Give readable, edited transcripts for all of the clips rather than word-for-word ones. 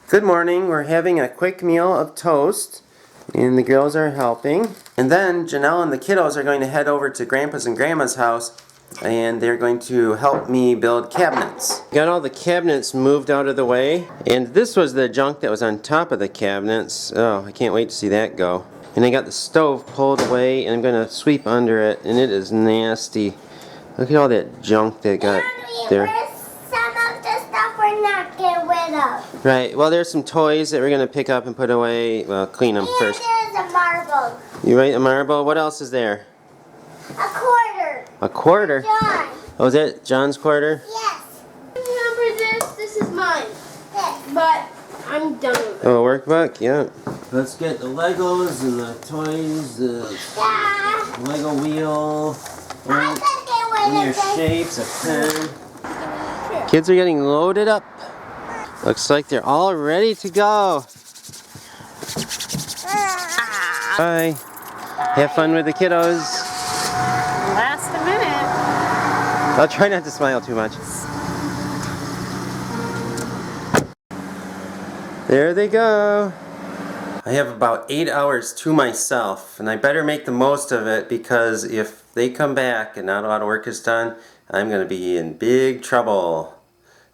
Good morning. We're having a quick meal of toast, and the girls are helping. And then Janelle and the kiddos are going to head over to Grandpa's and Grandma's house, and they're going to help me build cabinets. Got all the cabinets moved out of the way, and this was the junk that was on top of the cabinets. Oh, I can't wait to see that go. And I got the stove pulled away, and I'm going to sweep under it, and it is nasty. Look at all that junk that got there. Some of the stuff we're not getting rid of. Right, well there's some toys that we're going to pick up and put away. Well, clean them first. There's a marble. You right, a marble? What else is there? A quarter. A quarter? John. Oh, is that John's quarter? Yes. Remember this? This is mine. But I'm done with it. Oh, a workbook? Yeah. Let's get the Legos and the toys, the Lego wheel, and your shapes, a pen. Kids are getting loaded up. Looks like they're all ready to go. Bye. Have fun with the kiddos. Last a minute. I'll try not to smile too much. There they go. I have about 8 hours to myself, and I better make the most of it, because if they come back and not a lot of work is done, I'm going to be in big trouble.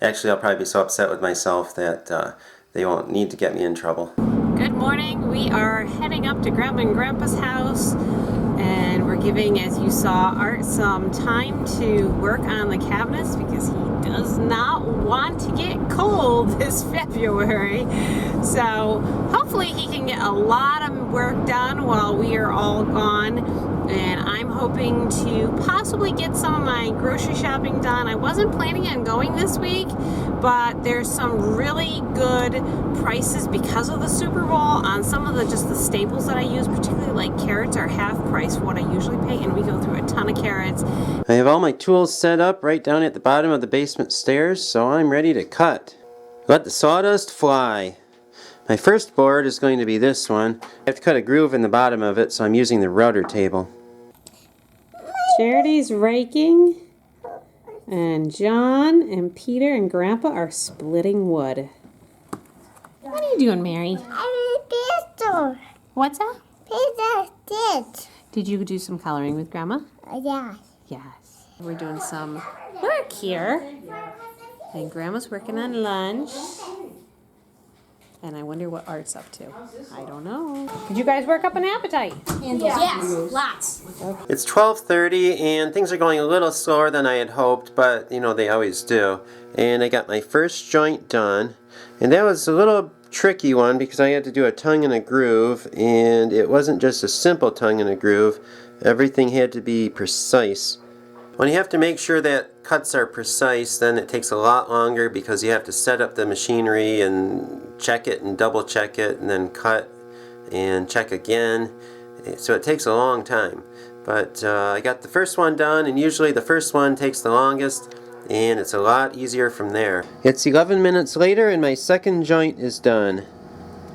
Actually, I'll probably be so upset with myself that they won't need to get me in trouble. Good morning. We are heading up to Grandma and Grandpa's house, and we're giving, as you saw, Art some time to work on the cabinets because he does not want to get cold this February. So hopefully he can get a lot of work done while we are all gone. And I'm hoping to possibly get some of my grocery shopping done. I wasn't planning on going this week, but there's some really good prices because of the Super Bowl on some of the staples that I use, particularly like carrots are half price for what I usually pay, and we go through a ton of carrots. I have all my tools set up right down at the bottom of the basement stairs, so I'm ready to cut. Let the sawdust fly. My first board is going to be this one. I have to cut a groove in the bottom of it, so I'm using the router table. Charity's raking, and John and Peter and Grandpa are splitting wood. What are you doing, Mary? I'm a pistol. What's that? Pizza stitch. Did you do some coloring with Grandma? Yeah. Yes. We're doing some work here. And Grandma's working on lunch. And I wonder what Art's up to. I don't know. Did you guys work up an appetite? Yes, lots. It's 12:30 and things are going a little slower than I had hoped, but you know they always do. And I got my first joint done, and that was a little tricky one because I had to do a tongue and a groove, and it wasn't just a simple tongue and a groove. Everything had to be precise. When you have to make sure that cuts are precise, then it takes a lot longer because you have to set up the machinery and check it and double check it and then cut and check again. So it takes a long time. But I got the first one done, and usually the first one takes the longest, and it's a lot easier from there. It's 11 minutes later and my second joint is done.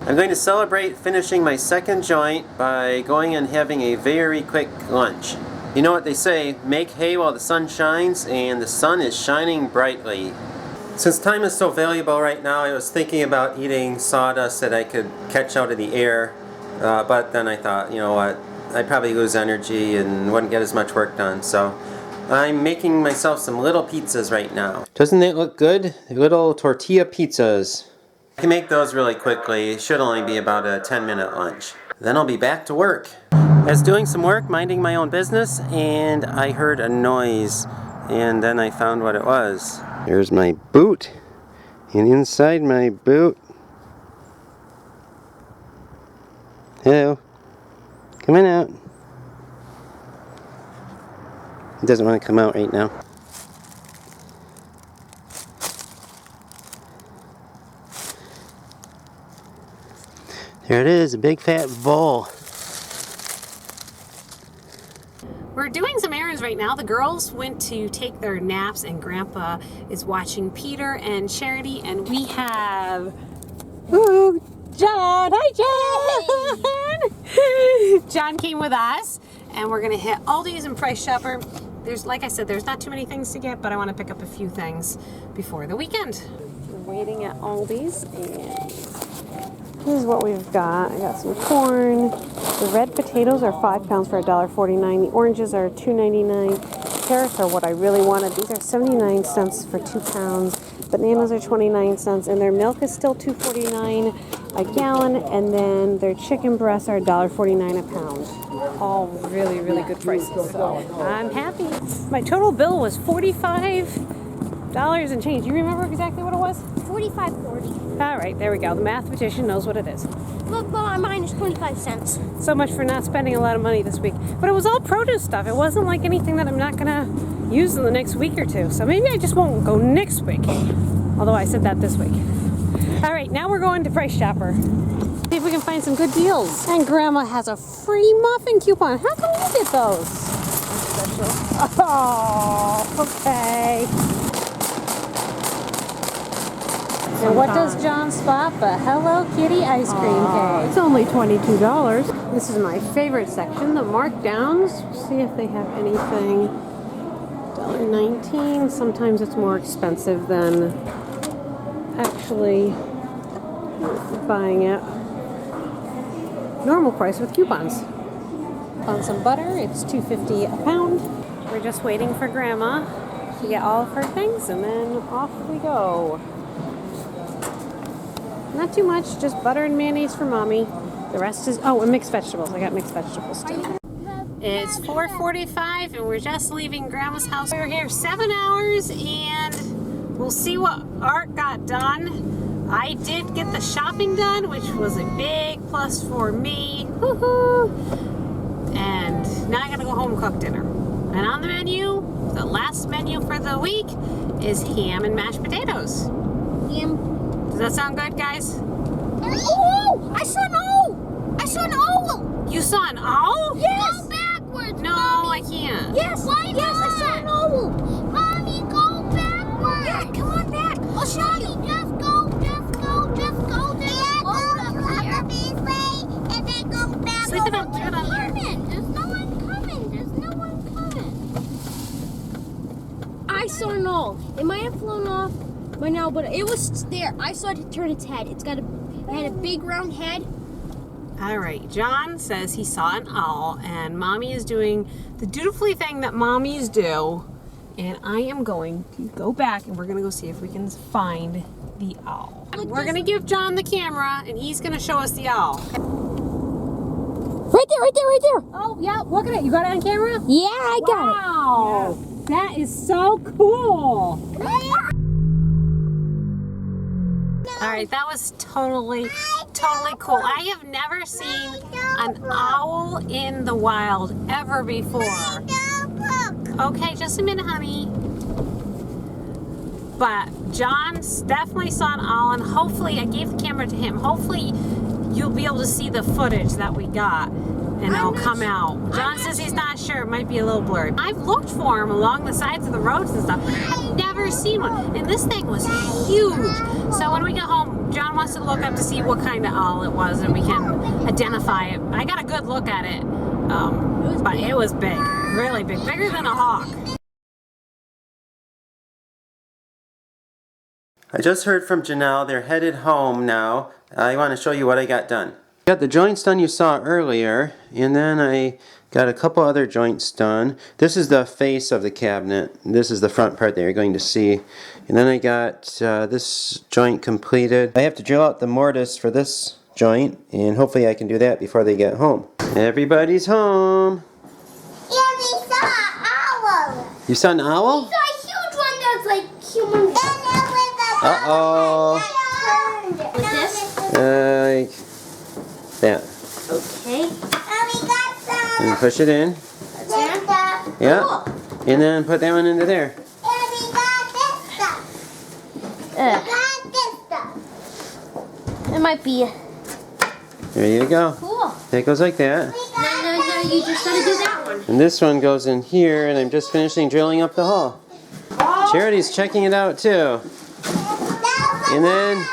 I'm going to celebrate finishing my second joint by going and having a very quick lunch. You know what they say, make hay while the sun shines, and the sun is shining brightly. Since time is so valuable right now, I was thinking about eating sawdust that I could catch out of the air, but then I thought, you know what, I'd probably lose energy and wouldn't get as much work done, so I'm making myself some little pizzas right now. Doesn't that look good? Little tortilla pizzas. I can make those really quickly. It should only be about a 10-minute lunch. Then I'll be back to work. I was doing some work, minding my own business, and I heard a noise, and then I found what it was. There's my boot, and inside my boot, hello, come on out. It doesn't want to come out right now. There it is, a big fat bowl. We're doing some errands right now. The girls went to take their naps, and Grandpa is watching Peter and Charity, and we have John. Hi, John. John came with us, and we're gonna hit Aldi's and Price Chopper. Like I said, there's not too many things to get, but I want to pick up a few things before the weekend. We're waiting at Aldi's, and Here's what we've got. I got some corn. The red potatoes are 5 pounds for $1.49. The oranges are $2.99. Carrots are what I really wanted. These are 79 cents for 2 pounds. Bananas are 29 cents, and their milk is still $2.49 a gallon. And then their chicken breasts are $1.49 a pound. All really, really good prices. So I'm happy. My total bill was $45 and change. You remember exactly what it was? $45.40. All right, there we go. The mathematician knows what it is. Look, mine is 25 cents. So much for not spending a lot of money this week. But it was all produce stuff. It wasn't like anything that I'm not going to use in the next week or two. So maybe I just won't go next week. Although I said that this week. All right, now we're going to Price Chopper. See if we can find some good deals. And Grandma has a free muffin coupon. How come you get those? Special. Oh, okay. And what does John spot but Hello Kitty ice cream cake? It's only $22. This is my favorite section, the markdowns. See if they have anything. $1.19. Sometimes it's more expensive than actually buying it normal price with coupons. On some butter, it's $2.50 a pound. We're just waiting for Grandma to get all of her things, and then off we go. Not too much, just butter and mayonnaise for Mommy. The rest is, and mixed vegetables. I got mixed vegetables too. It's 4:45 and we're just leaving Grandma's house. We're here 7 hours and we'll see what Art got done. I did get the shopping done, which was a big plus for me. Woohoo! And now I gotta go home and cook dinner. And on the menu, the last menu for the week, is ham and mashed potatoes. Ham. Does that sound good, guys? Oh! I saw an owl! I saw an owl! You saw an owl? Yes! Go backwards, No, Mommy. I can't. Yes! Why not? Yes, I saw an owl! Mommy, go backwards! Yeah, come on back! I'll show you! Just go! Just go! Just go! There's a boat up here. And then go back. Sleep it up, turn on here. There's no one coming. There's no one coming. I saw an owl. It might have flown off by now, but it was there. I saw it turn its head. It had a big round head. All right, John says he saw an owl, and Mommy is doing the dutifully thing that mommies do, and I am going to go back and we're going to go see if we can find the owl. We're going to give John the camera, and he's going to show us the owl. Right there, right there, right there. Oh, yeah, look at it. You got it on camera? Yeah, I got it. Wow, that is so cool. All right, that was totally cool. I have never seen an owl in the wild ever before. Okay, just a minute, honey. But John definitely saw an owl, and hopefully, I gave the camera to him. Hopefully, you'll be able to see the footage that we got, and it'll come out. John says he's not sure. It might be a little blurry. I've looked for him along the sides of the roads and stuff. I've never seen one, and this thing was huge. So when we get home, John wants to look up to see what kind of owl it was, and we can identify it. I got a good look at it, but it was big, really big, bigger than a hawk. I just heard from Janelle. They're headed home now. I want to show you what I got done. Got the joints done you saw earlier, and then I got a couple other joints done. This is the face of the cabinet. This is the front part that you're going to see. And then I got this joint completed. I have to drill out the mortise for this joint, and hopefully I can do that before they get home. Everybody's home. Yeah, we saw an owl. You saw an owl? We saw a huge one that's like human. Uh-oh. Like this? Like that. Okay. And we got some. And push it in. This stuff. Yeah. And then put that one into there. And we got this stuff. We got this stuff. It might be There you go. cool. That goes like that. We got No, you just gotta do that one. And this one goes in here, and I'm just finishing drilling up the hole. Charity's checking it out too. And then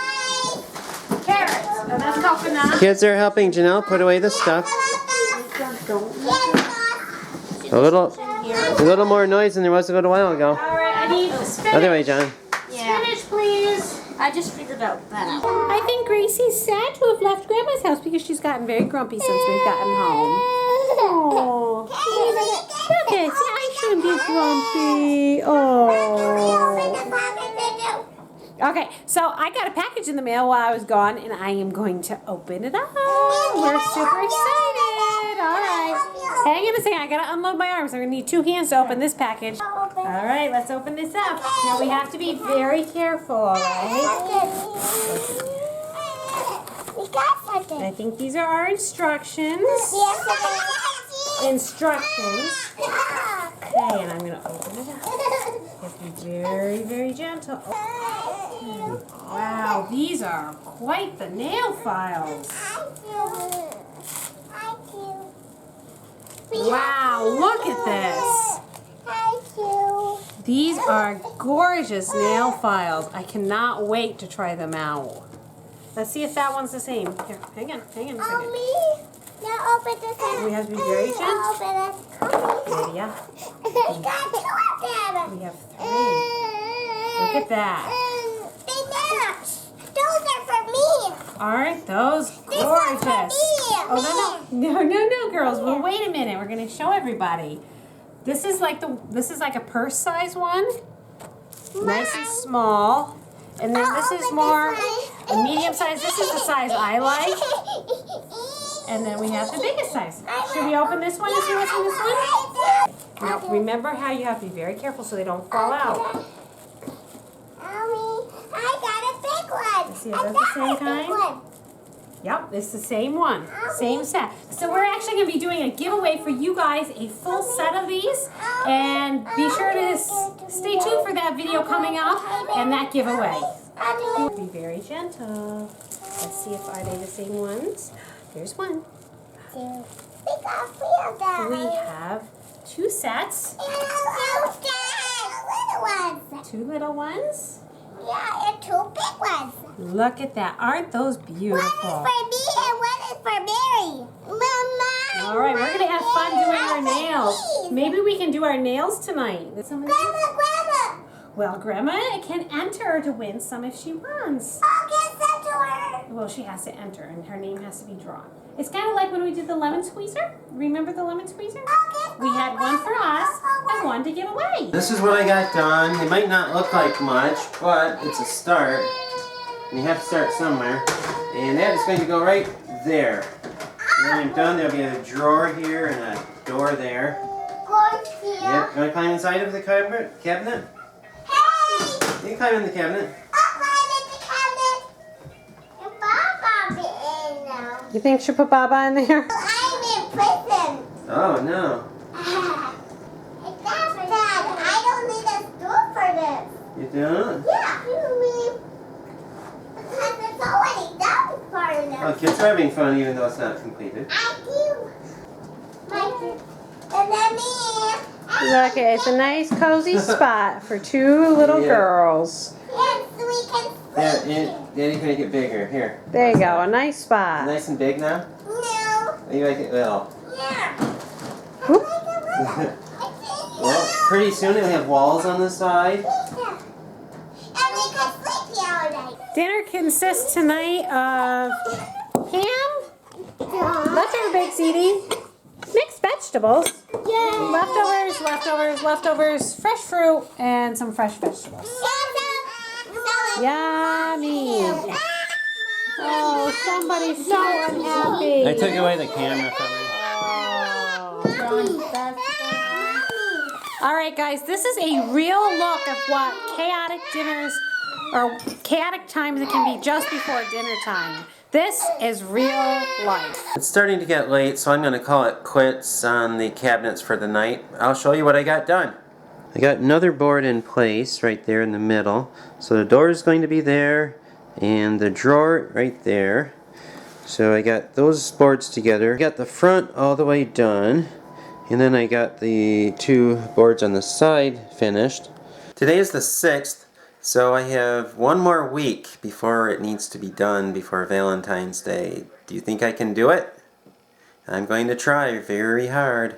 Carrots. And that's coconut. kids are helping Janelle put away the stuff. A little more noise than there was a little while ago. All right, I need spinach. Other way, John. Spinach, please. I I just figured out that. I think Gracie's sad to have left Grandma's house because she's gotten very grumpy since we've gotten home. Oh. Okay, see, I shouldn't be grumpy. Oh. Okay, so I got a package in the mail while I was gone, and I am going to open it up. We're super excited. All right. Hang on a second. I got to unload my arms. I'm going to need 2 hands to open this package. All right, let's open this up. Now, we have to be very careful, all right? We got something. I think these are our instructions. Instructions. Okay, and I'm going to open it up. You have to be very, very gentle. Wow, these are quite the nail files. Wow, look at this. These are gorgeous nail files. I cannot wait to try them out. Let's see if that one's the same. Here, hang on a second. Now open this one. We have to be very gentle. Open it. Yeah, We got 2 of them. we have 3. Look at that. They match. Those are for me. Aren't those gorgeous? Oh, no, girls. Well, wait a minute. We're going to show everybody. This is like a purse size one. Nice and small. And then this is more a medium size. This is the size I like. And then we have the biggest size. Should we open this one and see what's in this one? Now, remember how you have to be very careful so they don't fall out. Mommy, I got a big one. See if that's the same kind? Yep, it's the same one. Same set. So we're actually going to be doing a giveaway for you guys, a full set of these. And be sure to stay tuned for that video coming up and that giveaway. Be very gentle. Let's see if are they the same ones. Here's one. We got 3 of them. We have 2 sets. And little ones. 2 little ones. Yeah, and 2 big ones. Look at that. Aren't those One is beautiful? for me and one is for Mary. Mama. All right, we're going to have fun doing our nails. Maybe we can do our nails tonight. Grandma. Well, Grandma can enter to win some if she wants. I'll get some to her. Well, she has to enter, and her name has to be drawn. It's kind of like when we did the lemon squeezer. Remember the lemon squeezer? We had one for us and one to give away. This is what I got done. It might not look like much, but it's a start. And you have to start somewhere. And that is going to go right there. And when I'm done, there'll be a drawer here and a door there. Yep. You want to climb inside of the cabinet? Hey! You can climb in the cabinet. I'll climb in the cabinet. And Baba be in now. You think she'll put Baba in there? I'm in prison. Oh, no. That's bad. I don't need a stool for this. You don't? Yeah, you mean because it's already done for enough. Oh, kids are having fun even though it's not completed. I do. And then me. Look, it's a nice cozy spot for 2 little Yeah. girls. Yes, we can Yeah, sleep. and Daddy's going to get bigger. Here. There you go, a nice spot. Nice and big now? No. Or you like it little? Yeah. Whoop. Well, pretty soon it'll have walls on the side. And we can sleep here all night. Dinner consists tonight of ham, leftover baked ziti, mixed vegetables, leftovers, fresh fruit, and some fresh vegetables. Yummy! Oh, somebody's so unhappy. I took away the camera from her. All right, guys, this is a real look of what chaotic dinners or chaotic times it can be just before dinner time. This is real life. It's starting to get late, so I'm going to call it quits on the cabinets for the night. I'll show you what I got done. I got another board in place right there in the middle. So the door is going to be there and the drawer right there. So I got those boards together. I got the front all the way done. And then I got the 2 boards on the side finished. Today is the 6th, so I have 1 more week before it needs to be done before Valentine's Day. Do you think I can do it? I'm going to try very hard.